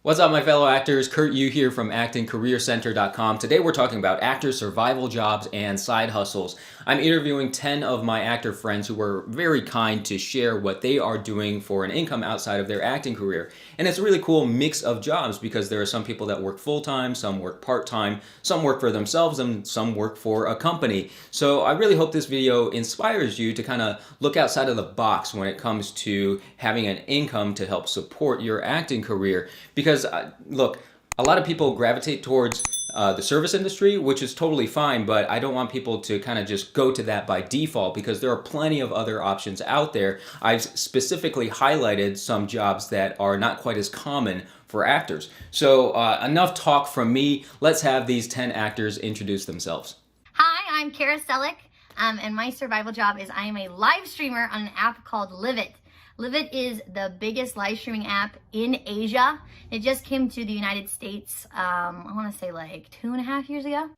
What's up, my fellow actors? Kurt Yu here from actingcareercenter.com. Today we're talking about actor survival jobs and side hustles. I'm interviewing 10 of my actor friends who were very kind to share what they are doing for an income outside of their acting career. And it's a really cool mix of jobs because there are some people that work full-time, some work part-time, some work for themselves, and some work for a company. So I really hope this video inspires you to kind of look outside of the box when it comes to having an income to help support your acting career. Because look, a lot of people gravitate towards the service industry, which is totally fine, but I don't want people to kind of just go to that by default because there are plenty of other options out there. I've specifically highlighted some jobs that are not quite as common for actors. So enough talk from me. Let's have these 10 actors introduce themselves. Hi, I'm Charis Sellick, and my survival job is I am a live streamer on an app called Live It. Live It is the biggest live streaming app in Asia. It just came to the United States, I want to say like 2.5 years ago.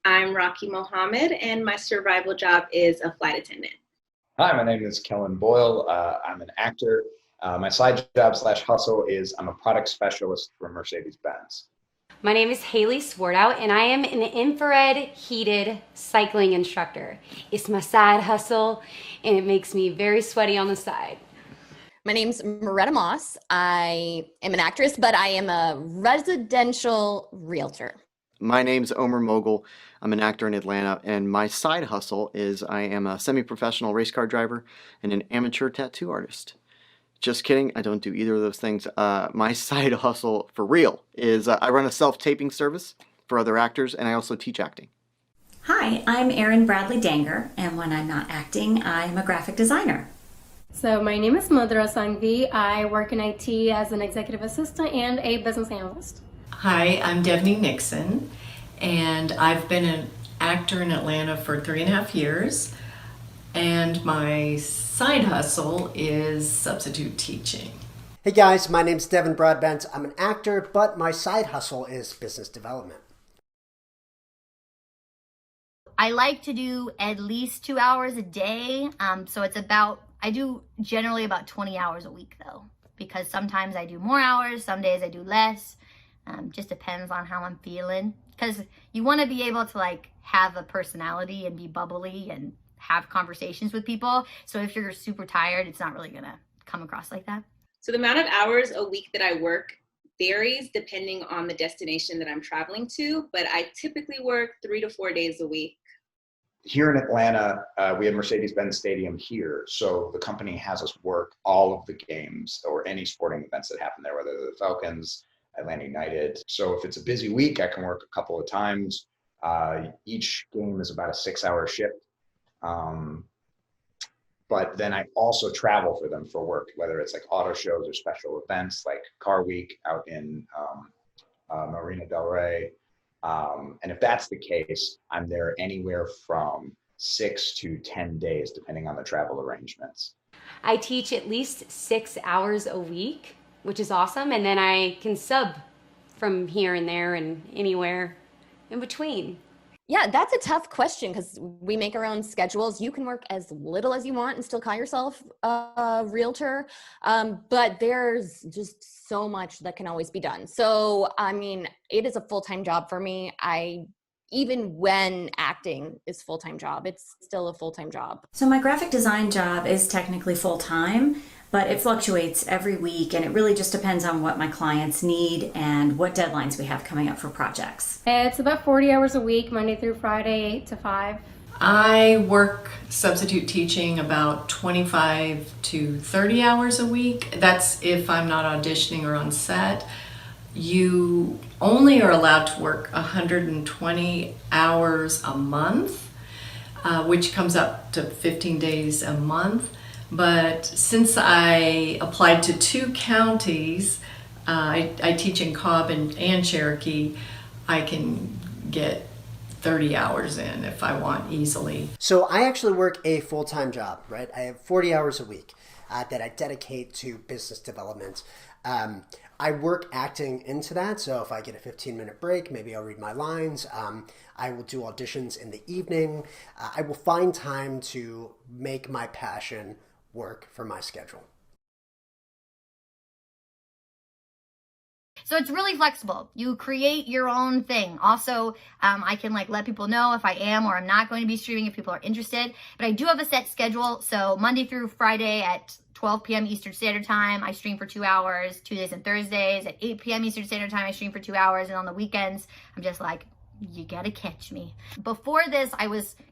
I'm Mohammed, and my survival job is a flight attendant. Hi, my name is Kellen Boyle. I'm an actor. My side job / hustle is I'm a product specialist for Mercedes-Benz. My name is Hailey Swartwout, and I am an infrared heated cycling instructor. It's my side hustle, and it makes me very sweaty on the side. My name's Muretta Moss. I am an actress, but I am a residential realtor. My name's Omer Mughal. I'm an actor in Atlanta, and my side hustle is I am a semi-professional race car driver and an amateur tattoo artist. Just kidding, I don't do either of those things. My side hustle for real is I run a self-taping service for other actors, and I also teach acting. Hi, I'm Erin Dangar, and when I'm not acting, I'm a graphic designer. So my name is Mudra Sanghvi. I work in IT as an executive assistant and a business analyst. Hi, I'm Devney Nixon, and I've been an actor in Atlanta for 3.5 years, and my side hustle is substitute teaching. Hey guys, my name's Devin Broadbent. I'm an actor, but my side hustle is business development. I like to do at least 2 hours a day. I do generally about 20 hours a week though, because sometimes I do more hours, some days I do less. Just depends on how I'm feeling. Because you want to be able to like have a personality and be bubbly and have conversations with people. So if you're super tired, it's not really gonna come across like that. So the amount of hours a week that I work varies depending on the destination that I'm traveling to, but I typically work 3 to 4 days a week. Here in Atlanta, we have Mercedes-Benz Stadium here, so the company has us work all of the games or any sporting events that happen there, whether they're the Falcons, Atlanta United. So if it's a busy week, I can work a couple of times. Each game is about a 6-hour shift. But then I also travel for them for work, whether it's like auto shows or special events like Car Week out in Marina del Rey. And if that's the case, I'm there anywhere from 6 to 10 days, depending on the travel arrangements. I teach at least 6 hours a week, which is awesome, and then I can sub from here and there and anywhere in between. Yeah, that's a tough question because we make our own schedules. You can work as little as you want and still call yourself a realtor, but there's just so much that can always be done. So, I mean, it is a full-time job for me. Even when acting is full-time job, it's still a full-time job. So my graphic design job is technically full-time, but it fluctuates every week, and it really just depends on what my clients need and what deadlines we have coming up for projects. It's about 40 hours a week, Monday through Friday, 8 to 5. I work substitute teaching about 25 to 30 hours a week. That's if I'm not auditioning or on set. You only are allowed to work 120 hours a month, which comes up to 15 days a month. But since I applied to 2 counties, I teach in Cobb and Cherokee, I can get 30 hours in if I want easily. So I actually work a full-time job, right? I have 40 hours a week that I dedicate to business development. I work acting into that, so if I get a 15-minute break, maybe I'll read my lines. I will do auditions in the evening. I will find time to make my passion work for my schedule. So it's really flexible. You create your own thing. Also, I can like let people know if I am or I'm not going to be streaming if people are interested. But I do have a set schedule. So Monday through Friday at 12 p.m. Eastern Standard Time, I stream for 2 hours. Tuesdays and Thursdays at 8 p.m. Eastern Standard Time, I stream for 2 hours. And on the weekends, I'm just like, you gotta catch me. Before this, I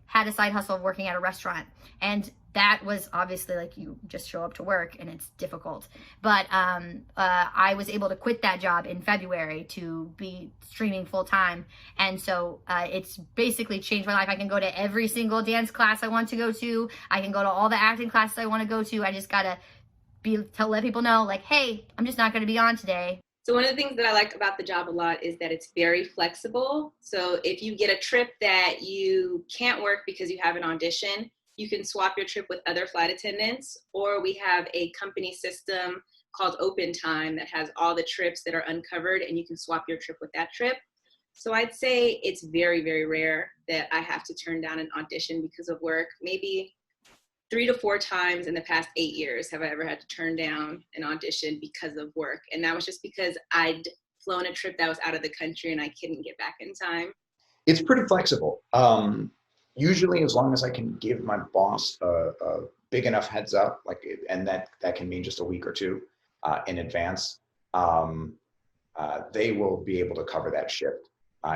had a side hustle of working at a restaurant, and that was obviously like you just show up to work and it's difficult. But I was able to quit that job in February to be streaming full time, and so it's basically changed my life. I can go to every single dance class I want to go to. I can go to all the acting classes I want to go to. I just gotta let people know, like, hey, I'm just not gonna be on today. So one of the things that I like about the job a lot is that it's very flexible. So if you get a trip that you can't work because you have an audition, you can swap your trip with other flight attendants, or we have a company system called Open Time that has all the trips that are uncovered, and you can swap your trip with that trip. So I'd say it's very, very rare that I have to turn down an audition because of work. Maybe 3 to 4 times in the past 8 years have I ever had to turn down an audition because of work. And that was just because I'd flown a trip that was out of the country and I couldn't get back in time. It's pretty flexible. Usually, as long as I can give my boss a big enough heads up, and that can mean just a week or two in advance, they will be able to cover that shift.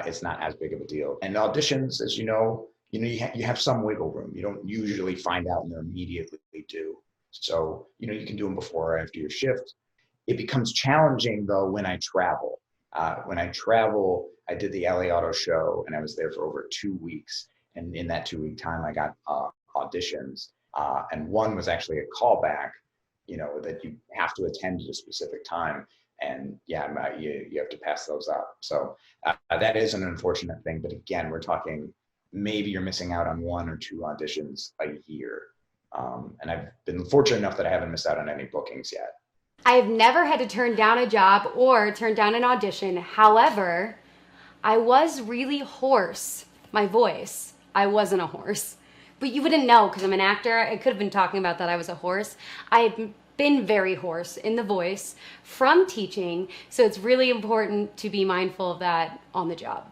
It's not as big of a deal. And auditions, as you know, you have some wiggle room. You don't usually find out and they're immediately due. So, you can do them before or after your shift. It becomes challenging though when I travel. I did the LA Auto Show and I was there for over 2 weeks. And in that 2-week time, I got auditions. And one was actually a callback, that you have to attend at a specific time. And yeah, you have to pass those up. So that is an unfortunate thing. But again, we're talking, maybe you're missing out on 1 or 2 auditions a year. And I've been fortunate enough that I haven't missed out on any bookings yet. I have never had to turn down a job or turn down an audition. However, I was really hoarse. My voice, I wasn't a horse. But you wouldn't know because I'm an actor. I could have been talking about that I was a horse. I've been very hoarse in the voice from teaching. So it's really important to be mindful of that on the job.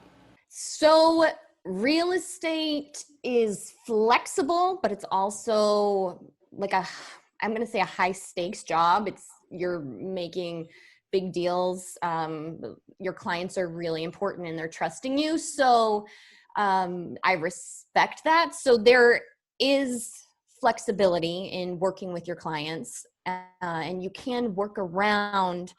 So real estate is flexible, but it's also like I'm going to say a high stakes job. You're making big deals. Your clients are really important and they're trusting you. So I respect that. So there is flexibility in working with your clients, and you can work around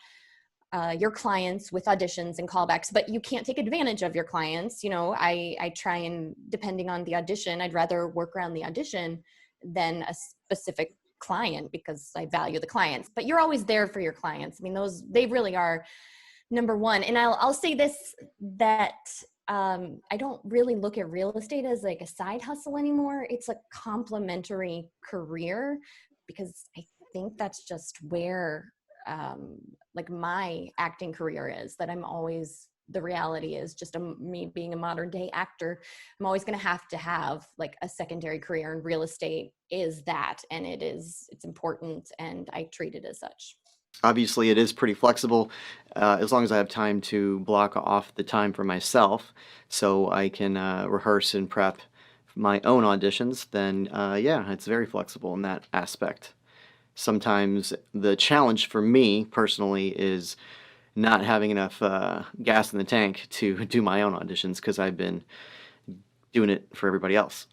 your clients with auditions and callbacks, but you can't take advantage of your clients. I try, and depending on the audition, I'd rather work around the audition than a specific client because I value the clients. But you're always there for your clients. I mean, they really are number one. And I'll say this, that I don't really look at real estate as like a side hustle anymore. It's a complementary career because I think that's just where like my acting career is, that the reality is just me being a modern day actor, I'm always going to have like a secondary career, and real estate is that, and it's important, and I treat it as such. Obviously, it is pretty flexible as long as I have time to block off the time for myself so I can rehearse and prep my own auditions. Then, yeah, it's very flexible in that aspect. Sometimes the challenge for me personally is not having enough gas in the tank to do my own auditions because I've been doing it for everybody else.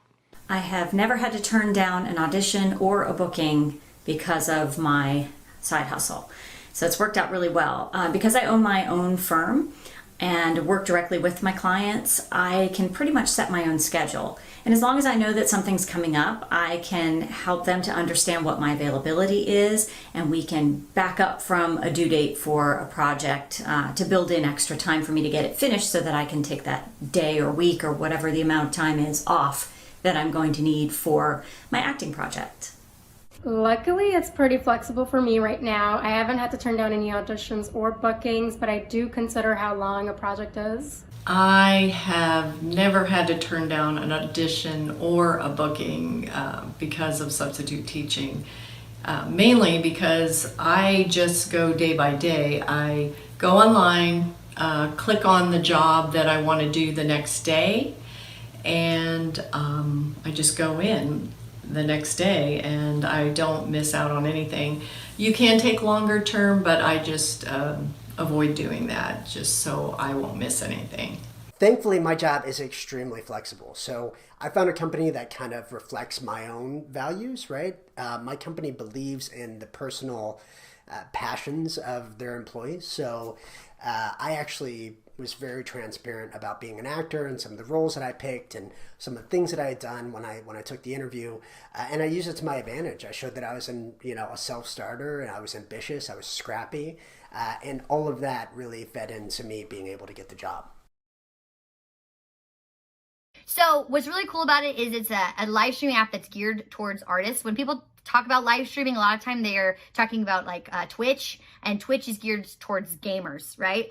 I have never had to turn down an audition or a booking because of my side hustle. So it's worked out really well. Because I own my own firm and work directly with my clients, I can pretty much set my own schedule. And as long as I know that something's coming up, I can help them to understand what my availability is, and we can back up from a due date for a project to build in extra time for me to get it finished so that I can take that day or week or whatever the amount of time is off that I'm going to need for my acting project. Luckily, it's pretty flexible for me right now. I haven't had to turn down any auditions or bookings, but I do consider how long a project is. I have never had to turn down an audition or a booking because of substitute teaching, mainly because I just go day by day. I go online, click on the job that I want to do the next day, and I just go in the next day and I don't miss out on anything. You can take longer term, but I just avoid doing that just so I won't miss anything. Thankfully, my job is extremely flexible. So I found a company that kind of reflects my own values, right? My company believes in the personal passions of their employees. So I actually was very transparent about being an actor and some of the roles that I picked and some of the things that I had done when I took the interview, and I used it to my advantage. I showed that I was a self-starter, and I was ambitious, I was scrappy, and all of that really fed into me being able to get the job. So what's really cool about it is it's a live streaming app that's geared towards artists. When people talk about live streaming, a lot of time they're talking about like Twitch, and Twitch is geared towards gamers, right?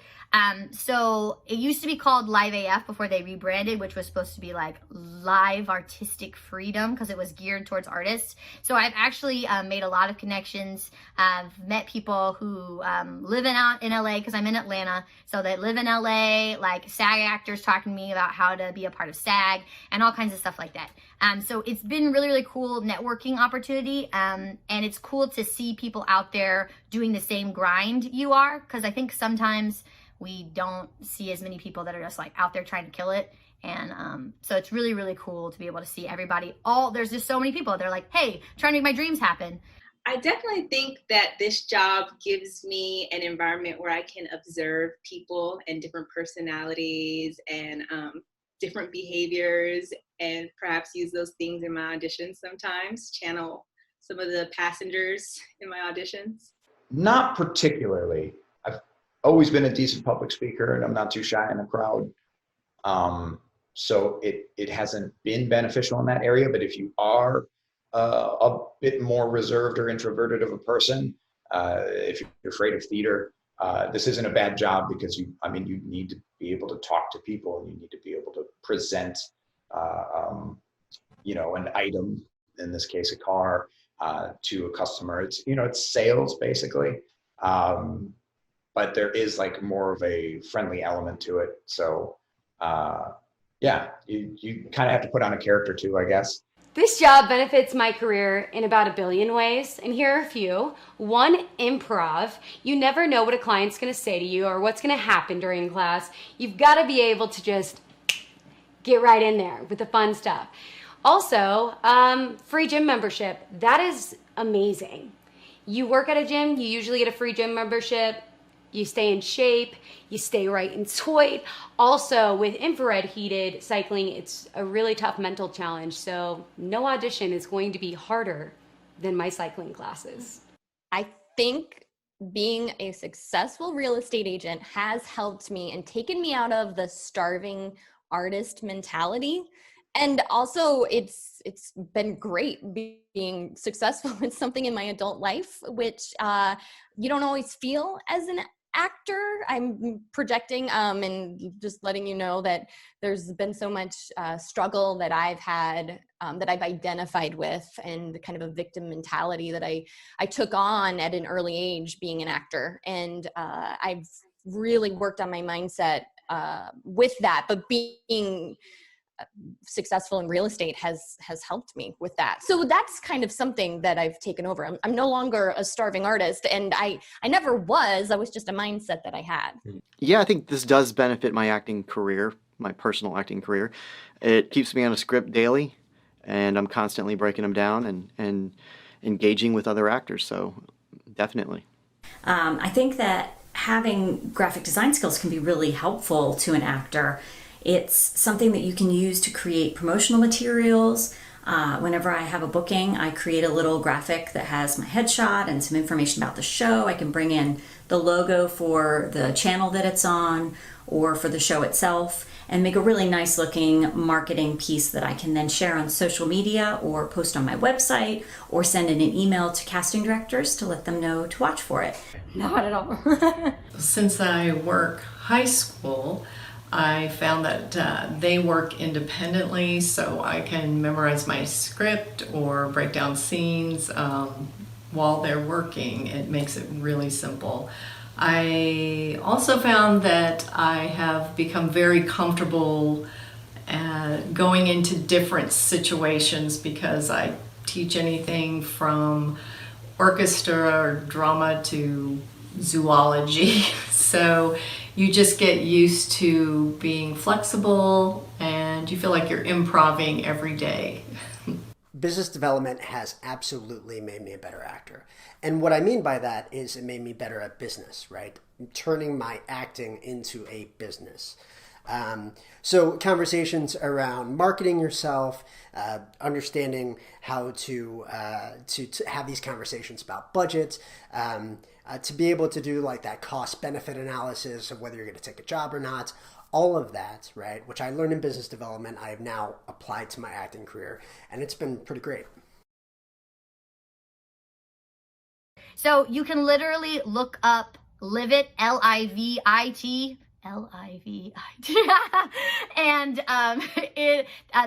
So it used to be called Live AF before they rebranded, which was supposed to be like live artistic freedom because it was geared towards artists. So I've actually made a lot of connections. I've met people who live in LA because I'm in Atlanta. So they live in LA, like SAG actors talking to me about how to be a part of SAG and all kinds of stuff like that. So it's been really, really cool networking opportunity. And it's cool to see people out there doing the same grind you are, because I think sometimes we don't see as many people that are just like out there trying to kill it. And so it's really, really cool to be able to see everybody. There's just so many people. They're like, hey, trying to make my dreams happen. I definitely think that this job gives me an environment where I can observe people and different personalities and different behaviors, and perhaps use those things in my auditions sometimes, channel some of the passengers in my auditions. Not particularly. I've always been a decent public speaker, and I'm not too shy in a crowd. So it hasn't been beneficial in that area, but if you are a bit more reserved or introverted of a person, if you're afraid of theater, this isn't a bad job, because you need to be able to talk to people, and you need to be able to present, an item, in this case, a car, to a customer. It's sales basically. But there is like more of a friendly element to it. So you kind of have to put on a character too, I guess. This job benefits my career in about 1 billion ways, and here are a few. 1, improv. You never know what a client's gonna say to you or what's gonna happen during class. You've gotta be able to just get right in there with the fun stuff. Also, free gym membership. That is amazing. You work at a gym, you usually get a free gym membership. You stay in shape, you stay right and toit. Also, with infrared heated cycling, it's a really tough mental challenge. So no audition is going to be harder than my cycling classes. I think being a successful real estate agent has helped me and taken me out of the starving artist mentality. And also it's been great being successful in something in my adult life, which you don't always feel as an actor. I'm projecting and just letting you know that there's been so much struggle that I've had, that I've identified with, and kind of a victim mentality that I took on at an early age being an actor. And I've really worked on my mindset with that, but being successful in real estate has helped me with that. So that's kind of something that I've taken over. I'm no longer a starving artist, and I never was. I was just a mindset that I had. Yeah, I think this does benefit my acting career, my personal acting career. It keeps me on a script daily, and I'm constantly breaking them down and engaging with other actors. So definitely. I think that having graphic design skills can be really helpful to an actor. It's something that you can use to create promotional materials. Whenever I have a booking, I create a little graphic that has my headshot and some information about the show. I can bring in the logo for the channel that it's on or for the show itself and make a really nice looking marketing piece that I can then share on social media or post on my website or send in an email to casting directors to let them know to watch for it. Not at all. Since I work high school, I found that they work independently, so I can memorize my script or break down scenes while they're working. It makes it really simple. I also found that I have become very comfortable going into different situations because I teach anything from orchestra or drama to zoology. So you just get used to being flexible and you feel like you're improvising every day. Business development has absolutely made me a better actor. And what I mean by that is it made me better at business, right? Turning my acting into a business. So conversations around marketing yourself, understanding how to have these conversations about budget, to be able to do like that cost benefit analysis of whether you're going to take a job or not, all of that, right, which I learned in business development, I have now applied to my acting career, and it's been pretty great. So you can literally look up Livit, Livit, Livit, and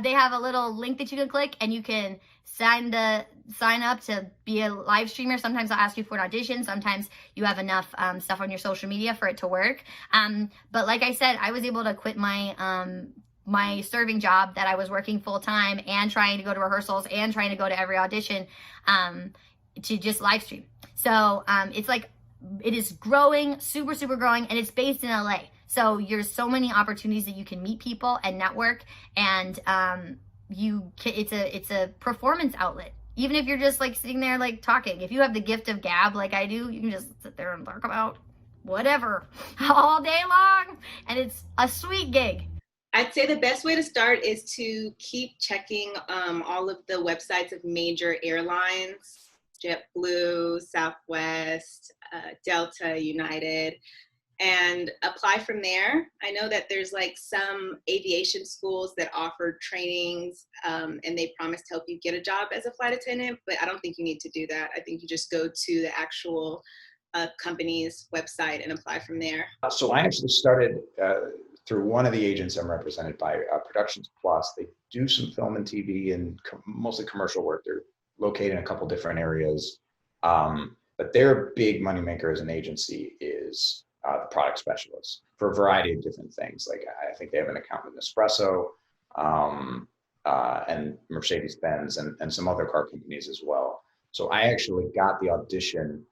they have a little link that you can click, and you can sign up to be a live streamer. Sometimes I'll ask you for an audition. Sometimes you have enough stuff on your social media for it to work. But like I said, I was able to quit my my serving job that I was working full time and trying to go to rehearsals and trying to go to every audition to just live stream. So it's like, it is growing, super, super growing, and it's based in LA. So there's so many opportunities that you can meet people and network, and it's a performance outlet. Even if you're just like sitting there like talking, if you have the gift of gab like I do, you can just sit there and talk about whatever all day long, and it's a sweet gig. I'd say the best way to start is to keep checking all of the websites of major airlines, JetBlue, Southwest, Delta, United, and apply from there. I know that there's like some aviation schools that offer trainings and they promise to help you get a job as a flight attendant, but I don't think you need to do that. I think you just go to the actual company's website and apply from there. So I actually started through one of the agents I'm represented by, Productions Plus. They do some film and TV and mostly commercial work. They're located in a couple different areas. But their big moneymaker as an agency is the product specialist for a variety of different things. Like I think they have an account with Nespresso and Mercedes-Benz and some other car companies as well. So I actually got the audition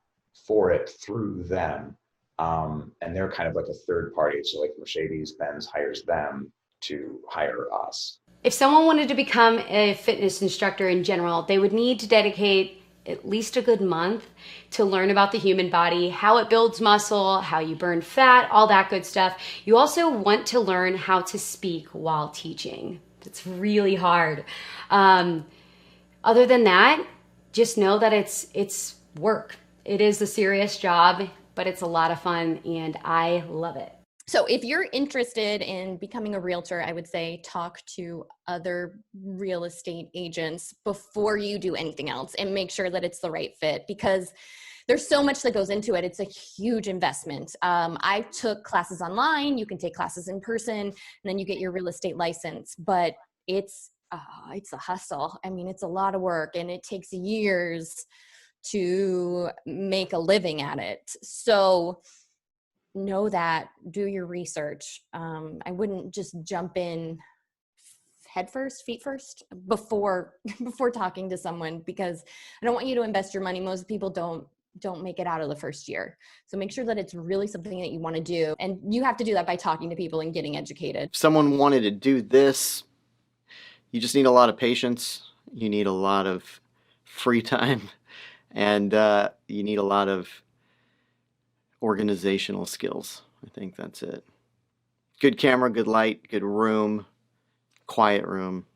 for it through them. And they're kind of like a third party. So like Mercedes-Benz hires them to hire us. If someone wanted to become a fitness instructor in general, they would need to dedicate at least a good month to learn about the human body, how it builds muscle, how you burn fat, all that good stuff. You also want to learn how to speak while teaching. It's really hard. Other than that, just know that it's work. It is a serious job, but it's a lot of fun and I love it. So if you're interested in becoming a realtor, I would say talk to other real estate agents before you do anything else and make sure that it's the right fit, because there's so much that goes into it. It's a huge investment. I took classes online. You can take classes in person, and then you get your real estate license, but it's a hustle. I mean, it's a lot of work and it takes years to make a living at it. So know that, do your research. I wouldn't just jump in head first, feet first before talking to someone, because I don't want you to invest your money. Most people don't make it out of the first year. So make sure that it's really something that you want to do. And you have to do that by talking to people and getting educated. If someone wanted to do this, you just need a lot of patience. You need a lot of free time, and you need a lot of organizational skills. I think that's it. Good camera, good light, good room, quiet room,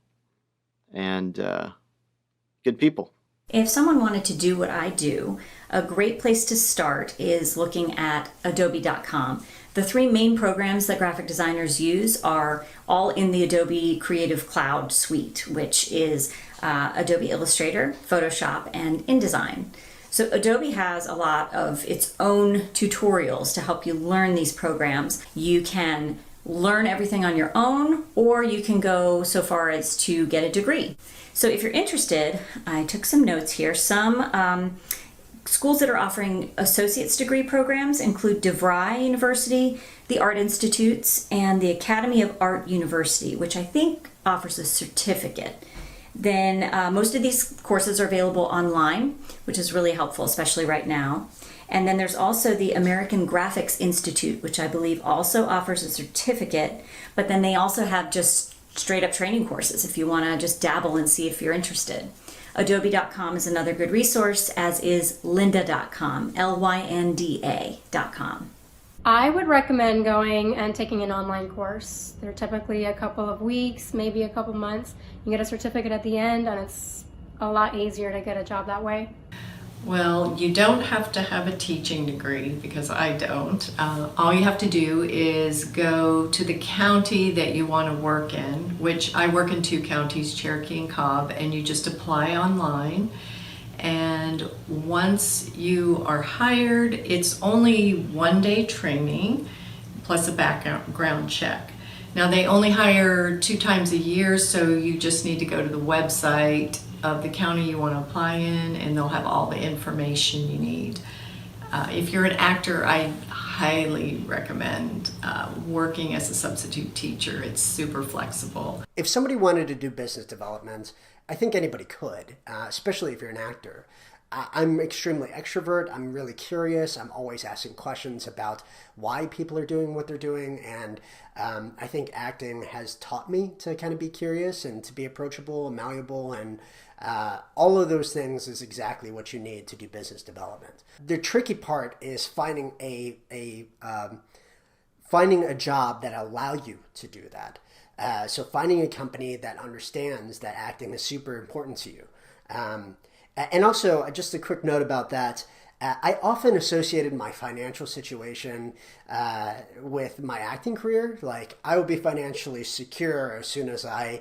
and good people. If someone wanted to do what I do, a great place to start is looking at adobe.com. The three main programs that graphic designers use are all in the Adobe Creative Cloud suite, which is Adobe Illustrator, Photoshop, and InDesign. So Adobe has a lot of its own tutorials to help you learn these programs. You can learn everything on your own, or you can go so far as to get a degree. So if you're interested, I took some notes here. Some schools that are offering associate's degree programs include DeVry University, the Art Institutes, and the Academy of Art University, which I think offers a certificate. Then most of these courses are available online, which is really helpful, especially right now. And then there's also the American Graphics Institute, which I believe also offers a certificate, but then they also have just straight up training courses if you want to just dabble and see if you're interested. Adobe.com is another good resource, as is lynda.com, Lynda.com. I would recommend going and taking an online course. They're typically a couple of weeks, maybe a couple months. You get a certificate at the end, and it's a lot easier to get a job that way. Well, you don't have to have a teaching degree, because I don't. All you have to do is go to the county that you want to work in, which I work in 2 counties, Cherokee and Cobb, and you just apply online. And once you are hired, it's only 1-day training plus a background check. Now, they only hire 2 times a year, so you just need to go to the website of the county you want to apply in, and they'll have all the information you need. If you're an actor, I highly recommend working as a substitute teacher. It's super flexible. If somebody wanted to do business development, I think anybody could, especially if you're an actor. I'm extremely extrovert. I'm really curious. I'm always asking questions about why people are doing what they're doing. And I think acting has taught me to kind of be curious and to be approachable and malleable. And all of those things is exactly what you need to do business development. The tricky part is finding a job that allows you to do that. So finding a company that understands that acting is super important to you. And also, just a quick note about that, I often associated my financial situation with my acting career. Like, I will be financially secure as soon as I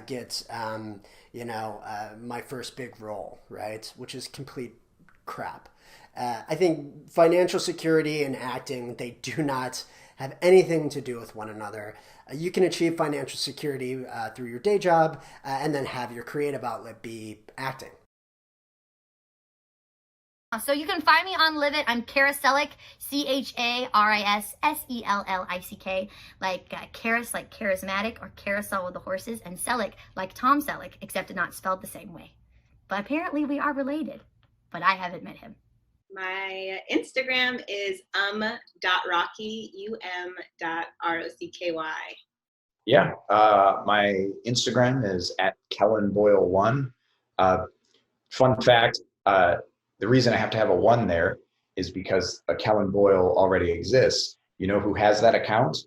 get, my first big role, right? Which is complete crap. I think financial security and acting, they do not have anything to do with one another. You can achieve financial security through your day job and then have your creative outlet be acting. So you can find me on Live It. I'm Charis Sellick, Charissellick, like Charis, like charismatic, or carousel with the horses, and Sellick, like Tom Selleck, except not spelled the same way. But apparently we are related, but I haven't met him. My Instagram is .rocky, UM.ROCKY. Yeah, my Instagram is @Kellen Boyle 1. Fun fact, the reason I have to have a 1 there is because a Kellen Boyle already exists. You know who has that account?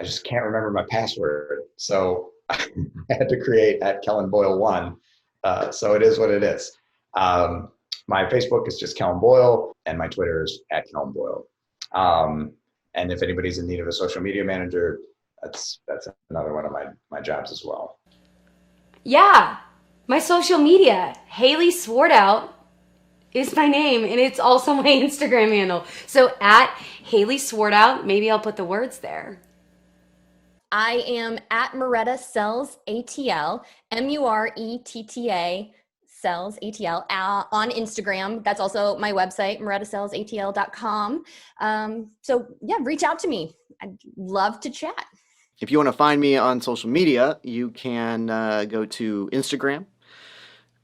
I just can't remember my password. So I had to create @Kellen Boyle 1. So it is what it is. My Facebook is just Kellen Boyle, and my Twitter is @Kellen Boyle. And if anybody's in need of a social media manager, that's another one of my jobs as well. Yeah, my social media, Hailey Swartwout is my name, and it's also my Instagram handle. So @Hailey Swartwout, maybe I'll put the words there. I am @Muretta Sells ATL, MURETTA Sells ATL on Instagram. That's also my website, MurettaSellsATL.com. So yeah, reach out to me. I'd love to chat. If you want to find me on social media, you can go to Instagram.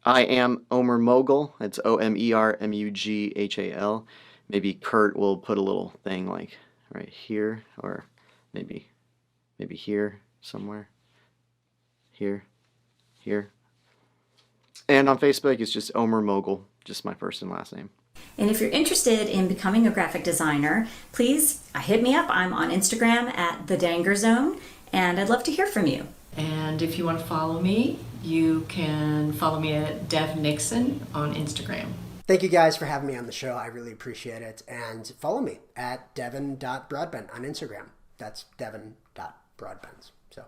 I am Omer Mughal. It's OMERMUGHAL. Maybe Kurt will put a little thing like right here, or maybe here somewhere. Here. And on Facebook, it's just Omer Mughal, just my first and last name. And if you're interested in becoming a graphic designer, please hit me up. I'm on Instagram @the Dangar Zone, and I'd love to hear from you. And if you want to follow me, you can follow me at Devin Nixon on Instagram. Thank you guys for having me on the show. I really appreciate it. And follow me @Devin.Broadbent on Instagram. That's Devin.Broadbent. So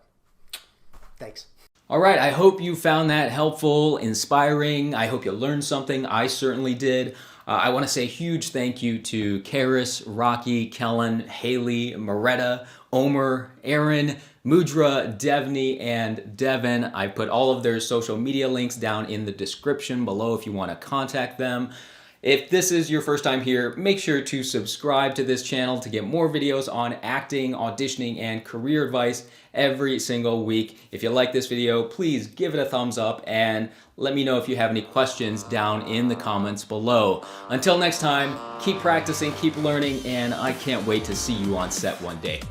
thanks. All right, I hope you found that helpful, inspiring. I hope you learned something. I certainly did. I want to say a huge thank you to Charis, Rocky, Kellen, Hailey, Muretta, Omer, Erin, Mudra, Devney, and Devin. I put all of their social media links down in the description below if you want to contact them. If this is your first time here, make sure to subscribe to this channel to get more videos on acting, auditioning, and career advice every single week. If you like this video, please give it a thumbs up and let me know if you have any questions down in the comments below. Until next time, keep practicing, keep learning, and I can't wait to see you on set one day.